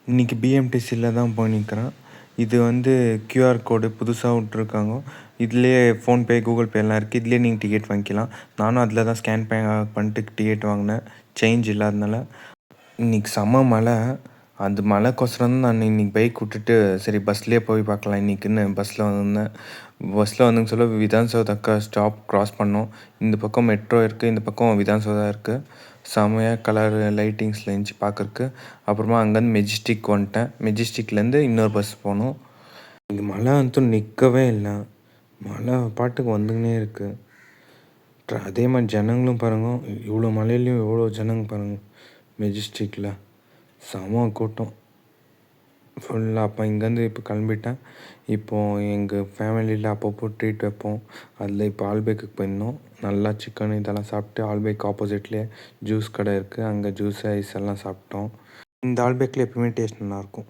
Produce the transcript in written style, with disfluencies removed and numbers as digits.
இன்றைக்கி பிஎம்டிசியில் தான் போய் நிற்கிறேன். இது வந்து கியூஆர் கோடு புதுசாக விட்ருக்காங்க. இதுலேயே ஃபோன்பே, கூகுள் பே எல்லாம் இருக்குது. இதுலேயே நீங்கள் டிக்கெட் வாங்கிக்கலாம். நானும் அதில் தான் ஸ்கேன் பண்ணிட்டு டிக்கெட் வாங்கினேன், சேஞ்ச் இல்லாதனால. இன்றைக்கி செம்ம மழை. அந்த மழைக்கோசரம் தான் நான் இன்றைக்கி பைக் விட்டுட்டு சரி பஸ்லேயே போய் பார்க்கலாம் இன்றைக்கின்னு பஸ்ஸில் வந்திருந்தேன். பஸ்ஸில் வந்துன்னு சொல்ல விதான் சௌதாக்கா ஸ்டாப் க்ராஸ் பண்ணோம். இந்த பக்கம் மெட்ரோ இருக்குது, இந்த பக்கம் விதான் சௌதா இருக்குது. செம்மையாக கலர் லைட்டிங்ஸில் இருந்துச்சு பார்க்குறக்கு. அப்புறமா அங்கேருந்து மெஜிஸ்டிக் வந்துட்டேன். மெஜிஸ்டிக்லேருந்து இன்னொரு பஸ் போனோம். இங்கே மழை வந்து நிற்கவே இல்லை. மழை பாட்டுக்கு வந்துக்கினே இருக்குது. அதே மாதிரி ஜனங்களும் பாருங்க, இவ்வளோ மழையிலையும் எவ்வளோ ஜனங்க பாருங்கள். மெஜிஸ்டிக்கில் செம கூட்டம் ஃபுல்லாக. அப்போ இங்கேருந்து இப்போ கிளம்பிட்டேன். இப்போது எங்கள் ஃபேமிலியில் அப்பப்போ ட்ரீட் வைப்போம். அதில் இப்போ ஆல்பேக்குக்கு போயிருந்தோம். நல்லா சிக்கன் இதெல்லாம் சாப்பிட்டு ஆல்பேக் ஆப்போசிட்லேயே ஜூஸ் கடை இருக்குது, அங்கே ஜூஸ் ஐஸ் எல்லாம் சாப்பிட்டோம். இந்த ஆல்பேக்கில் எப்பவுமே டேஸ்ட் நல்லாயிருக்கும்.